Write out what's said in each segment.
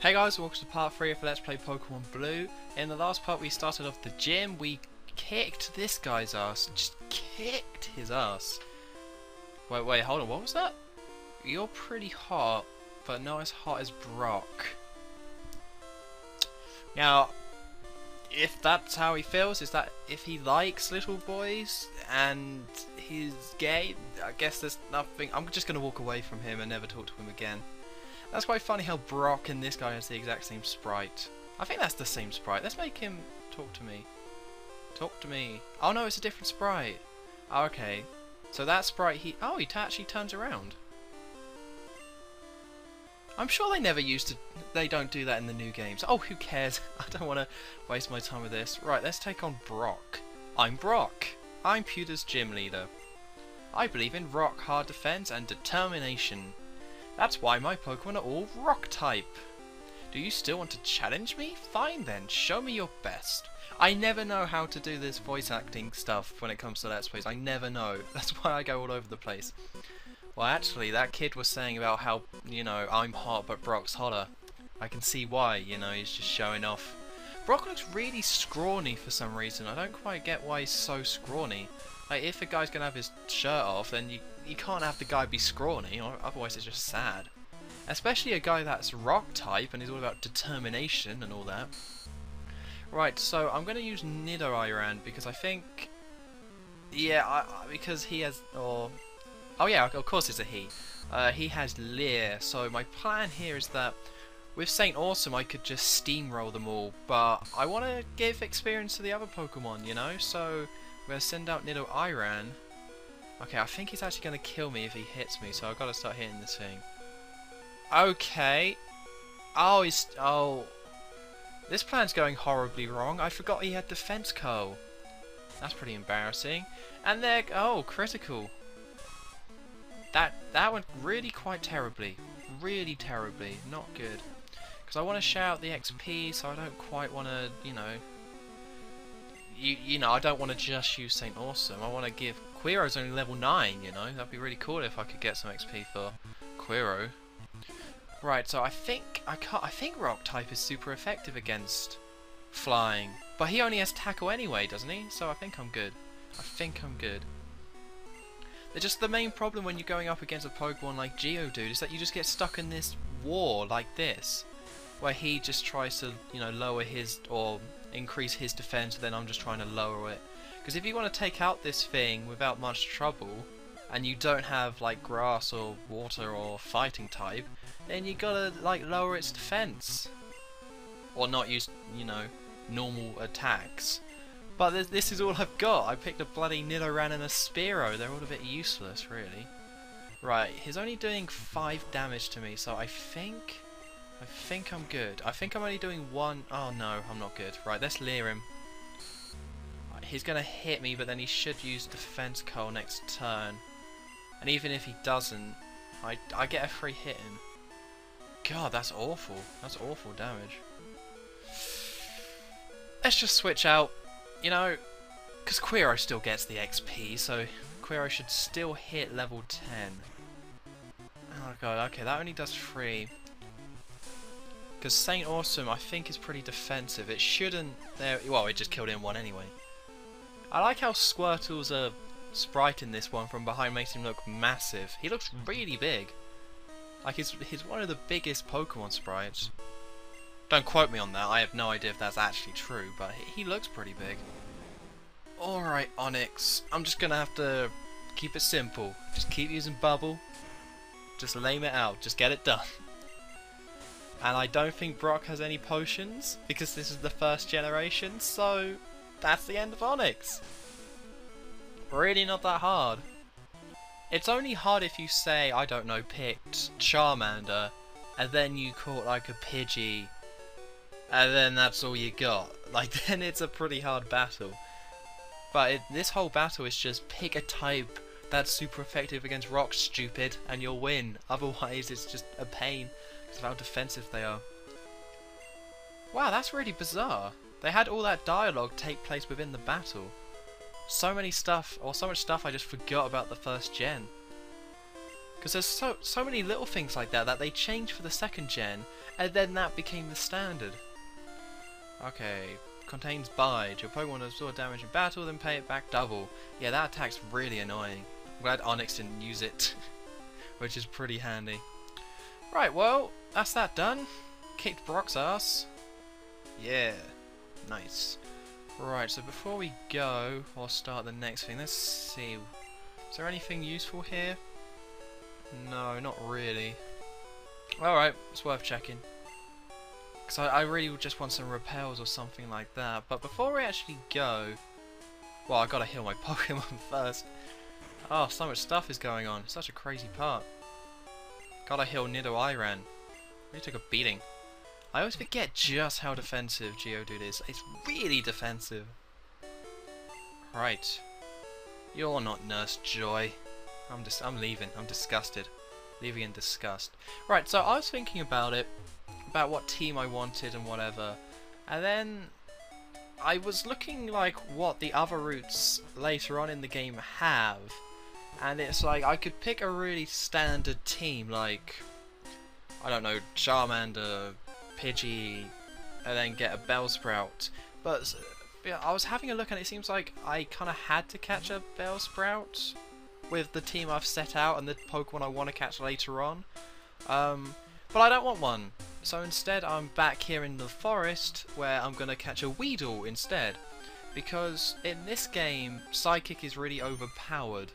Hey guys, welcome to part 3 of Let's Play Pokemon Blue. In the last part we started off the gym, we kicked this guy's ass, just kicked his ass. Wait, hold on, what was that? You're pretty hot, but not as hot as Brock. Now, if that's how he feels, is that if he likes little boys and he's gay, I guess there's nothing. I'm just going to walk away from him and never talk to him again. That's quite funny how Brock and this guy has the exact same sprite. I think that's the same sprite. Let's make him talk to me. Talk to me. Oh no, it's a different sprite. Oh, okay. So that sprite, he actually turns around. I'm sure they never used to, they don't do that in the new games. Oh, who cares? I don't want to waste my time with this. Right, let's take on Brock. I'm Brock. I'm Pewter's gym leader. I believe in rock, hard defense, and determination. That's why my Pokemon are all rock type. Do you still want to challenge me? Fine then, show me your best. I never know how to do this voice acting stuff when it comes to Let's Plays. I never know. That's why I go all over the place. Well, actually, that kid was saying about how, you know, I'm hot but Brock's hotter. I can see why, you know, he's just showing off. Brock looks really scrawny for some reason. I don't quite get why he's so scrawny. Like, if a guy's gonna have his shirt off, then you can't have the guy be scrawny, or otherwise it's just sad. Especially a guy that's rock type and is all about determination and all that. Right, so I'm gonna use Nidoran because I think, yeah, because he has, oh yeah, of course it's a he. He has Leer, so my plan here is that with Saint Awesome I could just steamroll them all, but I want to give experience to the other Pokemon, you know, so I'm going to send out Nidoran. Okay, I think he's actually going to kill me if he hits me, so I've got to start hitting this thing. Okay. Oh, this plan's going horribly wrong. I forgot he had Defense Curl. That's pretty embarrassing. And there, oh, critical. That went really quite terribly. Really terribly. Not good. Because I want to shout the XP, so I don't quite want to, you know... You know, I don't want to just use Saint Awesome. I want to give... Quirrell's only level 9, you know? That'd be really cool if I could get some XP for Quirrell. Right, so I think Rock type is super effective against flying. But he only has tackle anyway, doesn't he? So I think I'm good. I think I'm good. Just the main problem when you're going up against a Pokemon like Geodude is that you just get stuck in this war like this. Where he just tries to, you know, lower his, or increase his defense, then I'm just trying to lower it. Because if you want to take out this thing without much trouble, and you don't have like grass or water or fighting type, then you gotta like lower its defense. Or not use, you know, normal attacks. But this is all I've got. I picked a bloody Nidoran and a Spearow. They're all a bit useless, really. Right, he's only doing 5 damage to me, so I think I'm good. I think I'm only doing 1... Oh no, I'm not good. Right, let's Leer him. He's going to hit me, but then he should use Defense Curl next turn. And even if he doesn't, I get a free hit in. God, that's awful. That's awful damage. Let's just switch out. You know, because Quirrell still gets the XP, so Quirrell should still hit level 10. Oh god, okay, that only does 3. Because Saint Awesome, I think, is pretty defensive. It shouldn't... Well, it just killed him 1 anyway. I like how Squirtle's sprite in this one from behind makes him look massive. He looks really big. Like, he's one of the biggest Pokemon sprites. Don't quote me on that, I have no idea if that's actually true, but he looks pretty big. Alright, Onyx. I'm just gonna have to keep it simple. Just keep using Bubble. Just lame it out. Just get it done. And I don't think Brock has any potions, because this is the first generation, so that's the end of Onyx. Really not that hard. It's only hard if you say, I don't know, picked Charmander, and then you caught like a Pidgey, and then that's all you got. Like, then it's a pretty hard battle. But this whole battle is just pick a type that's super effective against Rock, stupid, and you'll win. Otherwise, it's just a pain because of how defensive they are. Wow, that's really bizarre. They had all that dialogue take place within the battle. So much stuff I just forgot about the first gen. Because there's so many little things like that that they changed for the second gen, and then that became the standard. Okay, contains bide. Your Pokemon absorb damage in battle, then pay it back double. Yeah, that attack's really annoying. I'm glad Onyx didn't use it, which is pretty handy. Right, well, that's that done. Kicked Brock's ass. Yeah, nice. Right, so before we go, I'll start the next thing. Let's see. Is there anything useful here? No, not really. Alright, it's worth checking. Because I really just want some repels or something like that. But before we actually go... Well, I gotta heal my Pokemon first. Oh, so much stuff is going on. Such a crazy part. Gotta heal Nidoiran. Really took a beating. I always forget just how defensive Geodude is. It's really defensive. Right. You're not Nurse Joy. I'm leaving. I'm disgusted. Leaving in disgust. Right, so I was thinking about it. About what team I wanted and whatever. And then I was looking like what the other routes later on in the game have. And it's like I could pick a really standard team like, I don't know, Charmander, Pidgey, and then get a Bellsprout. But yeah, I was having a look and it seems like I kind of had to catch a Bellsprout with the team I've set out and the Pokemon I want to catch later on. But I don't want one. So instead I'm back here in the forest where I'm going to catch a Weedle instead. Because in this game, Psychic is really overpowered.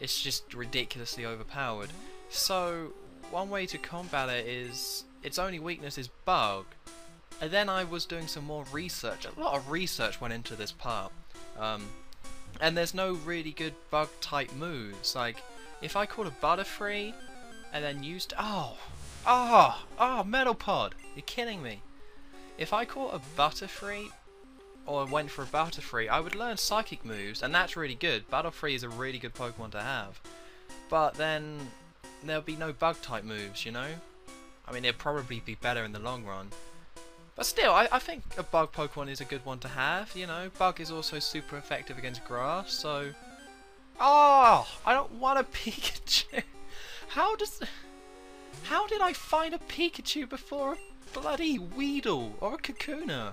It's just ridiculously overpowered. So one way to combat it is, its only weakness is Bug. And then I was doing some more research. A lot of research went into this part. And there's no really good Bug type moves. Like, if I caught a Butterfree and then used... Metal Pod! You're kidding me. If I caught a Butterfree, or went for a Butterfree, I would learn Psychic moves, and that's really good. Butterfree is a really good Pokemon to have. But then, there'll be no Bug type moves, you know? I mean, it'd probably be better in the long run. But still, I think a Bug Pokemon is a good one to have, you know? Bug is also super effective against Grass, so... Oh! I don't want a Pikachu! How did I find a Pikachu before a bloody Weedle or a Kakuna?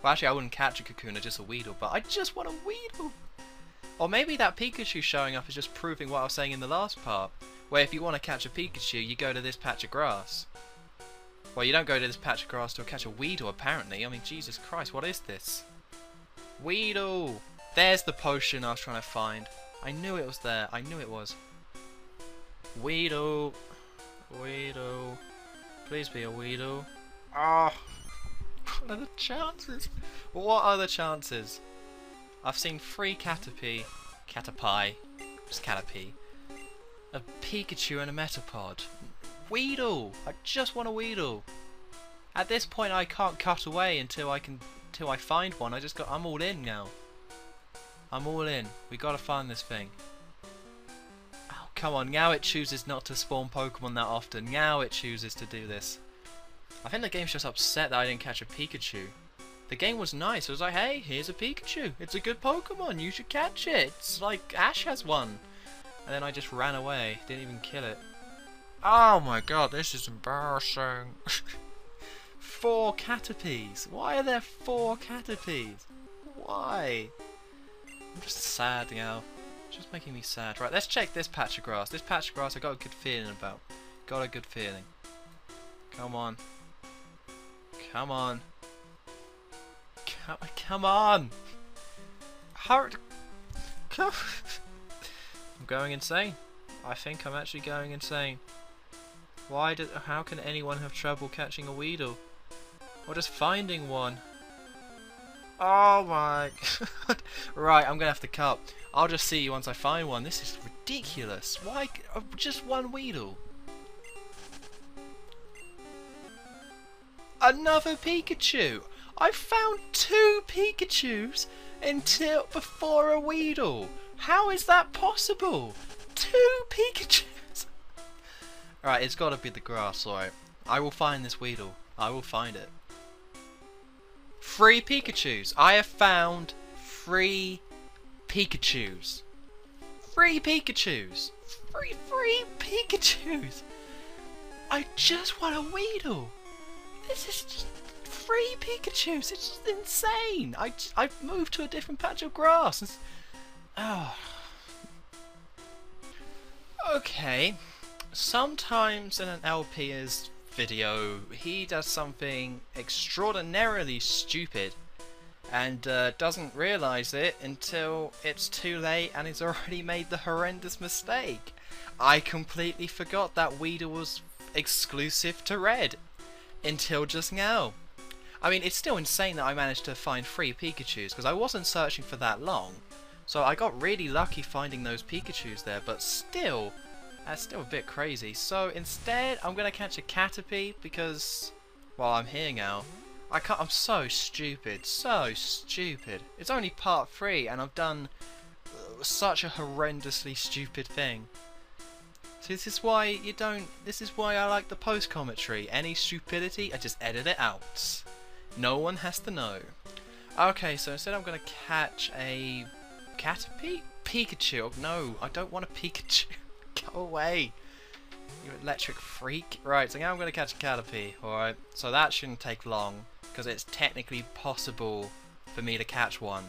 Well, actually, I wouldn't catch a Kakuna, just a Weedle, but I just want a Weedle! Or maybe that Pikachu showing up is just proving what I was saying in the last part, where if you want to catch a Pikachu, you go to this patch of grass. Well, you don't go to this patch of grass to catch a Weedle, apparently. I mean, Jesus Christ, what is this? Weedle! There's the potion I was trying to find. I knew it was there. I knew it was. Weedle! Weedle. Please be a Weedle. Ah! What are the chances? What are the chances? I've seen 3 Caterpie, just Caterpie, a Pikachu and a Metapod. Weedle! I just want a Weedle. At this point I can't cut away until I find one. I'm all in now. I'm all in. We gotta find this thing. Oh, come on, now it chooses not to spawn Pokemon that often. Now it chooses to do this. I think the game's just upset that I didn't catch a Pikachu. The game was nice. It was like, hey, here's a Pikachu. It's a good Pokemon. You should catch it. It's like Ash has one. And then I just ran away. Didn't even kill it. Oh my god, this is embarrassing. 4 Caterpies. Why are there 4 Caterpies? Why? I'm just sad now. It's just making me sad. Right, let's check this patch of grass. This patch of grass I got a good feeling about. Got a good feeling. Come on. Come on. Come on! Hurry! Come! I'm going insane. I think I'm actually going insane. How can anyone have trouble catching a Weedle? Or just finding one? Oh my god. Right, I'm gonna have to cut. I'll just see you once I find one. This is ridiculous. Why just one Weedle? Another Pikachu! I found 2 Pikachus before a Weedle. How is that possible? 2 Pikachus! Alright, it's gotta be the grass, alright. I will find this Weedle. I will find it. 3 Pikachus. I have found 3 Pikachus. 3 Pikachus. 3 Pikachus. I just want a Weedle. This is just 3 Pikachus. It's just insane. I've moved to a different patch of grass. Oh. Okay. Sometimes in an LP's video, he does something extraordinarily stupid and doesn't realise it until it's too late and he's already made the horrendous mistake. I completely forgot that Weedle was exclusive to Red until just now. I mean, it's still insane that I managed to find 3 Pikachus because I wasn't searching for that long. So I got really lucky finding those Pikachus there, but still, that's still a bit crazy. So instead, I'm going to catch a Caterpie because, well, I'm here now. I'm so stupid, so stupid. It's only part 3 and I've done such a horrendously stupid thing. So this is why I like the post commentary. Any stupidity, I just edit it out. No one has to know. Okay, so instead I'm gonna catch a Caterpie? Pikachu. No, I don't want a Pikachu. Go away, you electric freak. Right, so now I'm gonna catch a Caterpie. Alright, so that shouldn't take long because it's technically possible for me to catch one.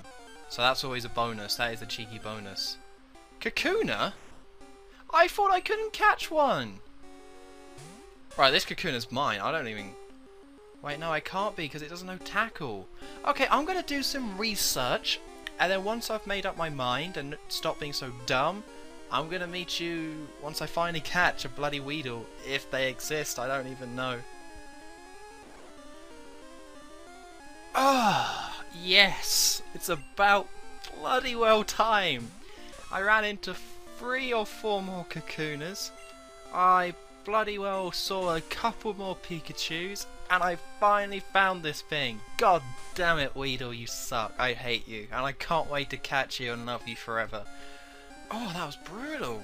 So that's always a bonus. That is a cheeky bonus. Kakuna? I thought I couldn't catch one! Right, this Kakuna's mine. I don't even... Wait, no, I can't be because it doesn't know tackle. Okay, I'm going to do some research. And then once I've made up my mind and stop being so dumb, I'm going to meet you once I finally catch a bloody Weedle. If they exist, I don't even know. Ah, yes! It's about bloody well time. I ran into 3 or 4 more Kakunas. I bloody well saw a couple more Pikachus, and I finally found this thing. God damn it, Weedle, you suck. I hate you, and I can't wait to catch you and love you forever. Oh, that was brutal.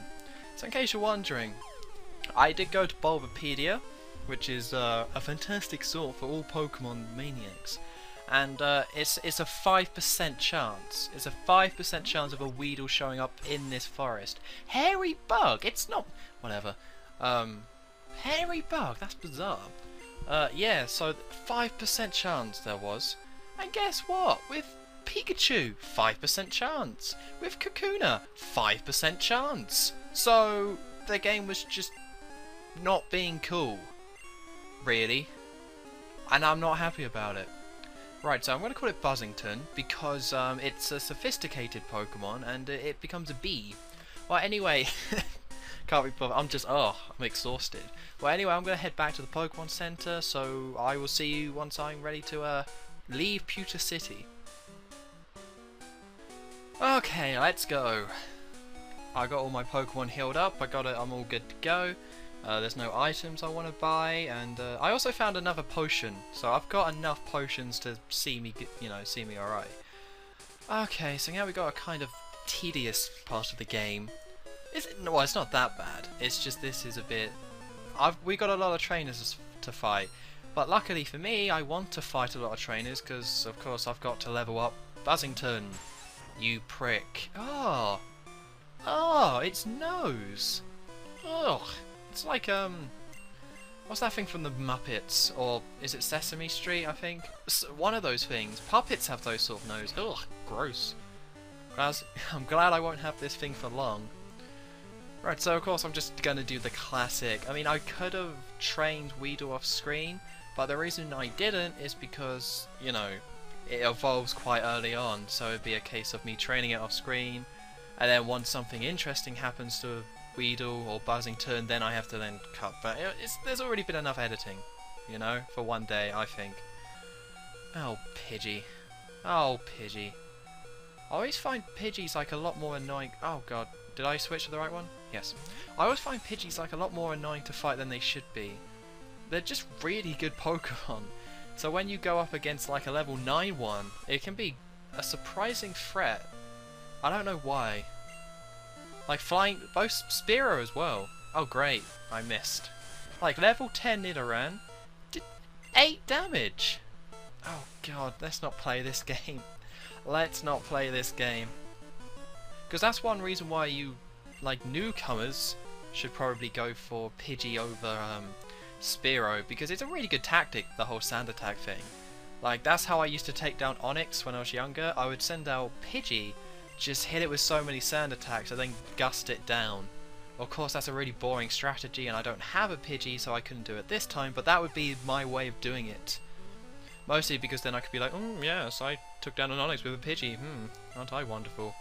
So in case you're wondering, I did go to Bulbapedia, which is a fantastic sort for all Pokemon maniacs. And it's a 5% chance. It's a 5% chance of a Weedle showing up in this forest. Hairy bug. It's not whatever. Hairy bug. That's bizarre. Yeah. So 5% chance there was. And guess what? With Pikachu, 5% chance. With Kakuna, 5% chance. So the game was just not being cool, really. And I'm not happy about it. Right, so I'm going to call it Buzzington because it's a sophisticated Pokemon and it becomes a bee. Well, anyway, can't be bothered. I'm exhausted. Well, anyway, I'm going to head back to the Pokemon Center, so I will see you once I'm ready to leave Pewter City. Okay, let's go. I got all my Pokemon healed up. I'm all good to go. There's no items I want to buy, and I also found another potion, so I've got enough potions to see me, see me alright. Okay, so now we got a kind of tedious part of the game. Well, it's not that bad. It's just this is a bit. We got a lot of trainers to fight, but luckily for me, I want to fight a lot of trainers because, of course, I've got to level up Buzzington. You prick. Oh, its nose. Ugh. It's like, what's that thing from the Muppets? Or is it Sesame Street, I think? One of those things. Puppets have those sort of nose. Ugh, gross. I'm glad I won't have this thing for long. Right, so of course I'm just gonna do the classic. I mean, I could have trained Weedle off screen, but the reason I didn't is because, it evolves quite early on, so it'd be a case of me training it off screen, and then once something interesting happens to Weedle or Buzzington, then I have to then cut back. There's already been enough editing, for one day, I think. Oh, Pidgey. Oh, Pidgey. I always find Pidgeys like a lot more annoying. Oh god, did I switch to the right one? Yes. I always find Pidgeys like a lot more annoying to fight than they should be. They're just really good Pokemon. So when you go up against like a level 9 one, it can be a surprising threat. I don't know why. Like flying, both Spearow as well. Oh great, I missed. Like level 10 Nidoran did 8 damage. Oh god, let's not play this game. Let's not play this game. Because that's one reason why you, like newcomers, should probably go for Pidgey over Spearow, because it's a really good tactic, the whole sand attack thing. Like, that's how I used to take down Onyx when I was younger. I would send out Pidgey, just hit it with so many sand attacks, and then gust it down. Of course, that's a really boring strategy, and I don't have a Pidgey, so I couldn't do it this time, but that would be my way of doing it. Mostly because then I could be like, oh, yes, I took down an Onyx with a Pidgey. Aren't I wonderful?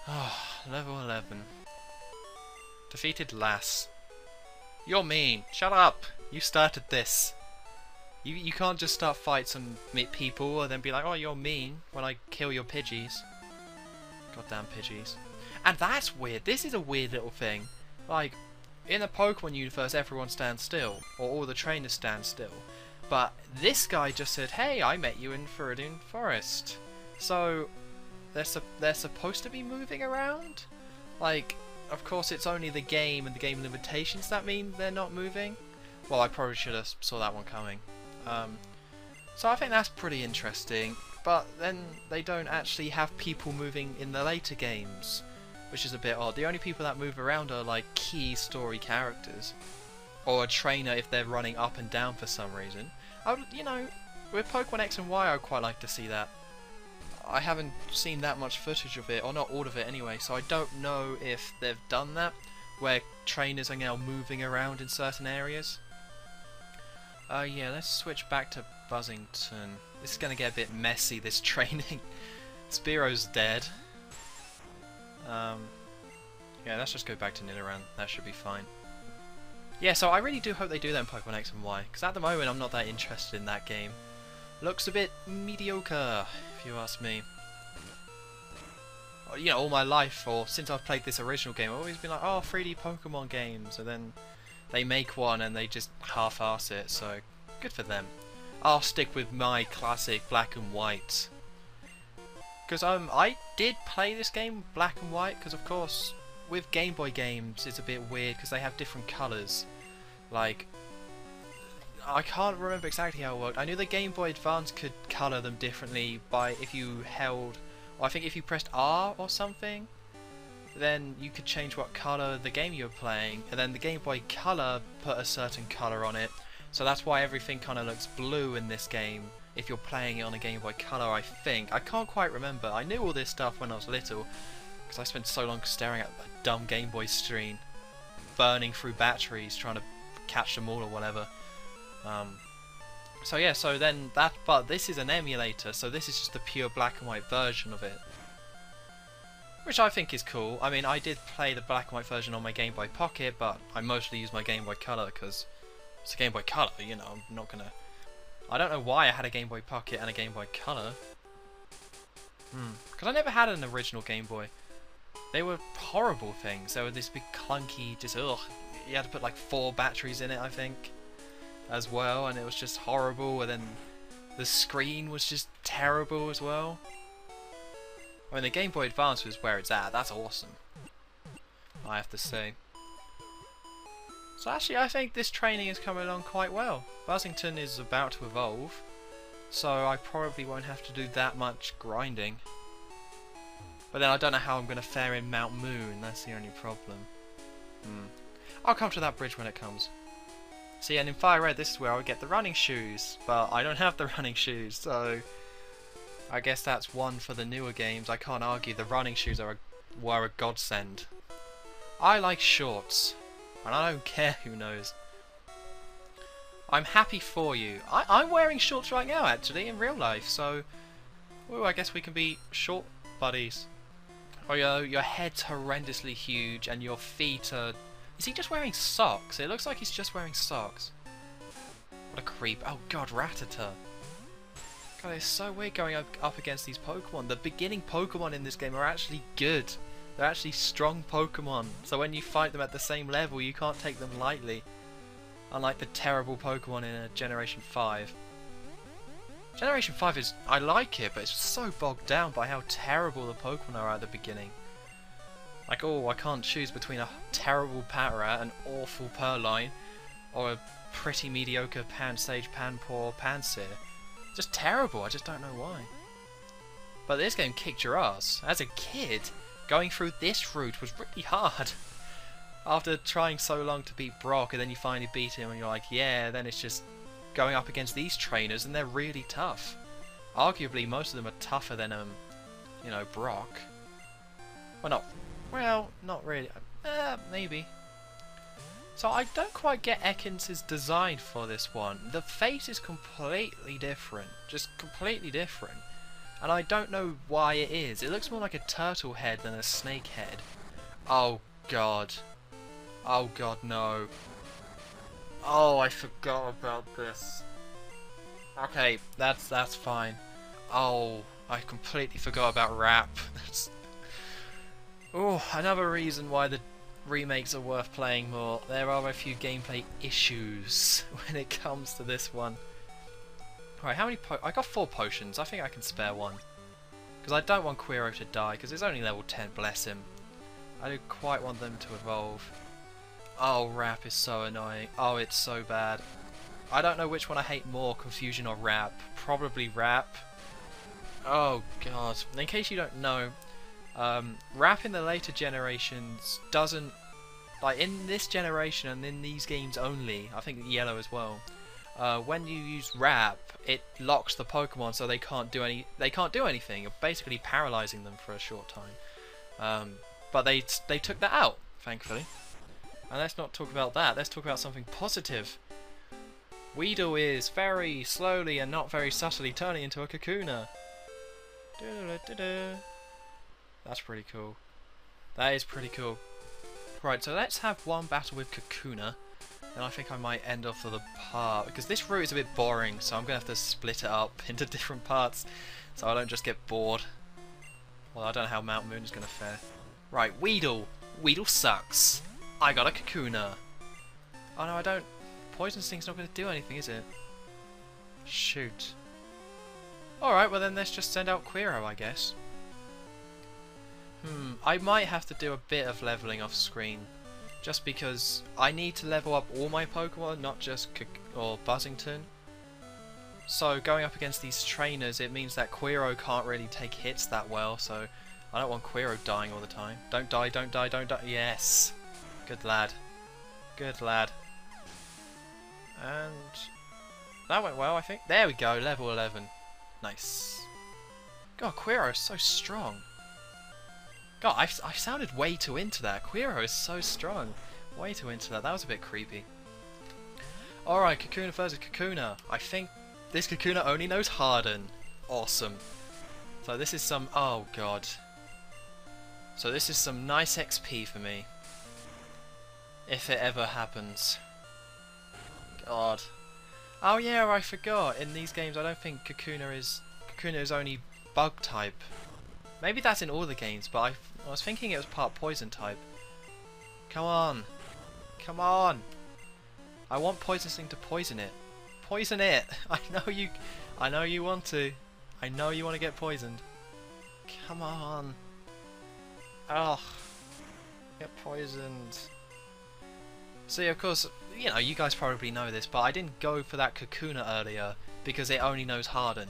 Ah, level 11. Defeated Lass. You're mean. Shut up. You started this. You can't just start fights and meet people and then be like, oh, you're mean when I kill your Pidgeys. Goddamn Pidgeys. And that's weird. This is a weird little thing. Like, in the Pokemon universe, everyone stands still. Or all the trainers stand still. But this guy just said, hey, I met you in Viridian Forest. So, they're supposed to be moving around? Like, of course it's only the game and the game limitations that mean they're not moving. Well, I probably should have saw that one coming. So I think that's pretty interesting. But then they don't actually have people moving in the later games, which is a bit odd. The only people that move around are like key story characters. Or a trainer if they're running up and down for some reason. You know, with Pokemon X and Y, I'd quite like to see that. I haven't seen that much footage of it, or not all of it anyway, so I don't know if they've done that, where trainers are now moving around in certain areas. Yeah, let's switch back to Buzzington. This is going to get a bit messy, this training. Spearow's dead. Yeah, let's just go back to Nidoran. That should be fine. Yeah, so I really do hope they do that in Pokemon X and Y, because at the moment I'm not that interested in that game. Looks a bit mediocre, if you ask me. You know, all my life, or since I've played this original game, I've always been like, oh, 3D Pokemon games, and then they make one and they just half-arse it, so good for them. I'll stick with my classic black and white. Because I did play this game black and white, because of course, with Game Boy games, it's a bit weird because they have different colours. Like, I can't remember exactly how it worked. I knew the Game Boy Advance could colour them differently by if you held, or I think if you pressed R or something, then you could change what colour the game you were playing, and then the Game Boy Color put a certain colour on it. So that's why everything kind of looks blue in this game if you're playing it on a Game Boy Color, I think. I can't quite remember. I knew all this stuff when I was little, because I spent so long staring at a dumb Game Boy screen, burning through batteries, trying to catch them all or whatever. So yeah, so then that, but this is an emulator, so this is just the pure black and white version of it. Which I think is cool. I mean, I did play the black and white version on my Game Boy Pocket, but I mostly use my Game Boy Color because it's a Game Boy Color, you know, I'm not gonna... I don't know why I had a Game Boy Pocket and a Game Boy Color. Because I never had an original Game Boy. They were horrible things. They were this big clunky, just ugh. You had to put like 4 batteries in it, I think, as well, and it was just horrible. And then the screen was just terrible as well. I mean, the Game Boy Advance was where it's at. That's awesome, I have to say. So actually, I think this training is coming along quite well. Buzzington is about to evolve, so I probably won't have to do that much grinding. But then I don't know how I'm going to fare in Mount Moon, that's the only problem. I'll come to that bridge when it comes. See, and in Fire Red, this is where I would get the running shoes, but I don't have the running shoes, so I guess that's one for the newer games. I can't argue, the running shoes were a godsend. I like shorts, and I don't care who knows. I'm happy for you. I'm wearing shorts right now, actually, in real life, so ooh, I guess we can be short buddies. Oh, your head's horrendously huge, and your feet are... Is he just wearing socks? It looks like he's just wearing socks. What a creep. Oh god, Rattata. God, it's so weird going up against these Pokemon. The beginning Pokemon in this game are actually good. They're actually strong Pokemon. So when you fight them at the same level, you can't take them lightly. Unlike the terrible Pokemon in Generation 5. Generation 5 is... I like it, but it's so bogged down by how terrible the Pokemon are at the beginning. Like, oh, I can't choose between a terrible Patrat, an awful Purloin, or a pretty mediocre Pansage, Panpour, Pansear. Just terrible, I just don't know why. But this game kicked your ass. As a kid, going through this route was really hard. After trying so long to beat Brock, and then you finally beat him, and you're like, yeah, then it's just going up against these trainers, and they're really tough. Arguably, most of them are tougher than, you know, Brock. Well, not really. Maybe. So I don't quite get Ekans' design for this one. The face is completely different. Just completely different. And I don't know why it is. It looks more like a turtle head than a snake head. Oh god. Oh god, no. Oh, I forgot about this. Okay, that's fine. Oh, I completely forgot about rap. Oh, another reason why the remakes are worth playing more. There are a few gameplay issues when it comes to this one. Alright, how many I got 4 potions. I think I can spare one. Because I don't want Quiro to die, because it's only level 10, bless him. I don't quite want them to evolve. Oh, rap is so annoying. Oh, it's so bad. I don't know which one I hate more, confusion or rap. Probably rap. Oh god. In case you don't know, rap in the later generations doesn't, like in this generation and in these games only, I think yellow as well, when you use rap, it locks the Pokemon so they can't do anything. You're basically paralyzing them for a short time. But they took that out, thankfully. And let's not talk about that, let's talk about something positive. Weedle is very slowly and not very subtly turning into a Kakuna. That's pretty cool. That is pretty cool. Right, so let's have one battle with Kakuna. Then I think I might end off the part, because this route is a bit boring, so I'm going to have to split it up into different parts, so I don't just get bored. Well, I don't know how Mount Moon is going to fare. Right, Weedle. Weedle sucks. I got a Kakuna. Oh no, I don't. Poison Sting's not going to do anything, is it? Shoot. Alright, well then let's just send out Quiro, I guess. I might have to do a bit of leveling off screen. Just because I need to level up all my Pokemon, not just Buzzington. So going up against these trainers, it means that Quiro can't really take hits that well, so I don't want Quiro dying all the time. Don't die, don't die, don't die. Yes! Good lad. Good lad. And that went well, I think. There we go, level 11. Nice. God, Quiro is so strong. God, I sounded way too into that. Quiro is so strong. Way too into that. That was a bit creepy. Alright, Kakuna versus Kakuna. I think this Kakuna only knows Harden. Awesome. So this is some... oh god. So this is some nice XP for me. If it ever happens. God. Oh yeah, I forgot. In these games I don't think Kakuna is only bug type. Maybe that's in all the games, but I was thinking it was part poison type. Come on. Come on. I want Poison Sting to poison it. Poison it! I know you want to. I know you want to get poisoned. Come on. Ugh. Get poisoned. See, of course, you know, you guys probably know this, but I didn't go for that Kakuna earlier because it only knows Harden.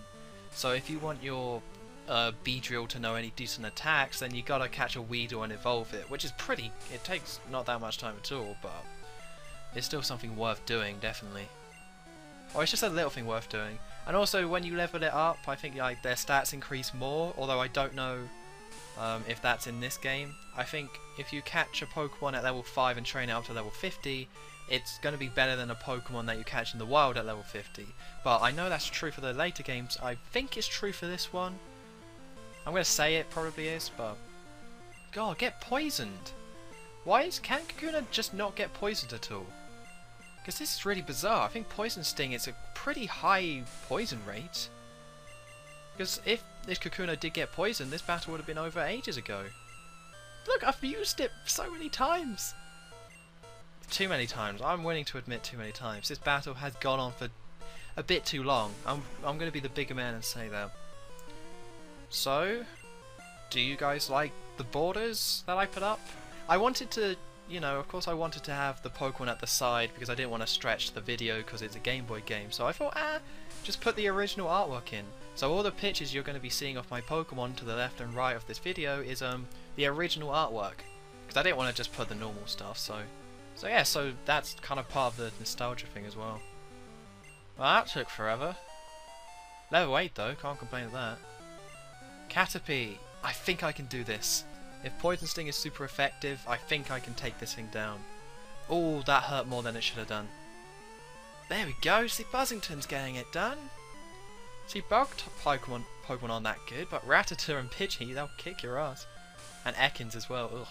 So if you want your Beedrill to know any decent attacks, then you gotta catch a Weedle and evolve it, which is pretty... it takes not that much time at all, but it's still something worth doing, definitely. Or it's just a little thing worth doing. And also, when you level it up, I think like their stats increase more, although I don't know if that's in this game. I think if you catch a Pokemon at level 5 and train it up to level 50, it's going to be better than a Pokemon that you catch in the wild at level 50. But I know that's true for the later games. I think it's true for this one. I'm going to say it probably is, but... God, get poisoned! Can Kakuna just not get poisoned at all? Because this is really bizarre. I think Poison Sting is a pretty high poison rate. Because if this Kakuna did get poisoned, this battle would have been over ages ago. Look, I've used it so many times! Too many times. I'm willing to admit too many times. This battle has gone on for a bit too long. I'm going to be the bigger man and say that. So, do you guys like the borders that I put up? I wanted to, you know, of course I wanted to have the Pokemon at the side because I didn't want to stretch the video because it's a Game Boy game. So I thought, just put the original artwork in. So all the pictures you're going to be seeing of my Pokemon to the left and right of this video is the original artwork. Because I didn't want to just put the normal stuff, so yeah, so that's kind of part of the nostalgia thing as well. Well, that took forever. Level 8 though, can't complain of that. Caterpie, I think I can do this. If Poison Sting is super effective, I think I can take this thing down. Oh, that hurt more than it should have done. There we go, see, Buzzington's getting it done. See, bug Pokemon aren't that good, but Rattata and Pidgey, they'll kick your ass. And Ekans as well, ugh.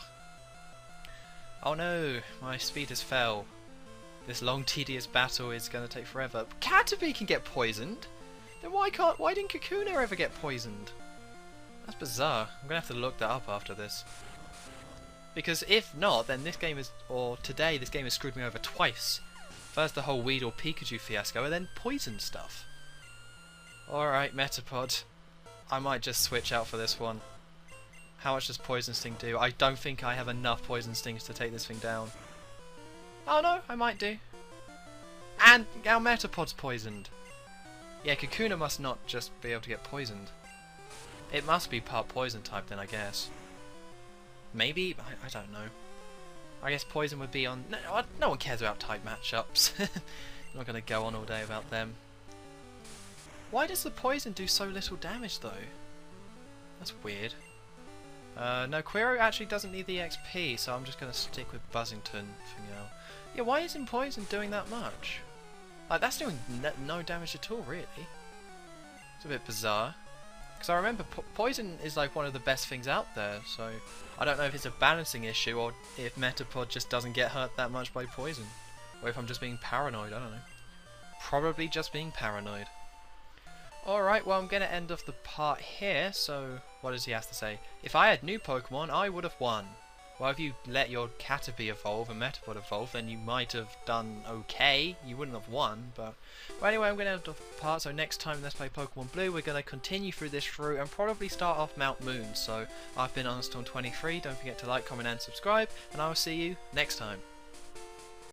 Oh no, my speed has fell. This long tedious battle is going to take forever. Caterpie can get poisoned? Then why didn't Kakuna ever get poisoned? That's bizarre. I'm going to have to look that up after this. Because if not, then this game is, or today, this game has screwed me over twice. First the whole Weedle Pikachu fiasco, and then poison stuff. Alright, Metapod. I might just switch out for this one. How much does Poison Sting do? I don't think I have enough Poison Stings to take this thing down. Oh no, I might do. And our Metapod's poisoned. Yeah, Kakuna must not just be able to get poisoned. It must be part poison type then, I guess. Maybe? I don't know. I guess poison would be on... No one cares about type matchups. I'm not going to go on all day about them. Why does the poison do so little damage though? That's weird. No, Quiro actually doesn't need the XP, so I'm just going to stick with Buzzington for now. Yeah, why isn't poison doing that much? Like, that's doing no damage at all, really. It's a bit bizarre. Because I remember poison is like one of the best things out there, so I don't know if it's a balancing issue or if Metapod just doesn't get hurt that much by poison. Or if I'm just being paranoid, I don't know. Probably just being paranoid. Alright, well I'm going to end off the part here, so what does he have to say? If I had new Pokemon, I would have won. Well, if you let your Caterpie evolve and Metapod evolve, then you might have done okay. You wouldn't have won, but... Well, anyway, I'm going to end off the part, so next time Let's Play Pokemon Blue, we're going to continue through this route and probably start off Mount Moon. So, I've been Unstorm23, don't forget to like, comment and subscribe, and I will see you next time.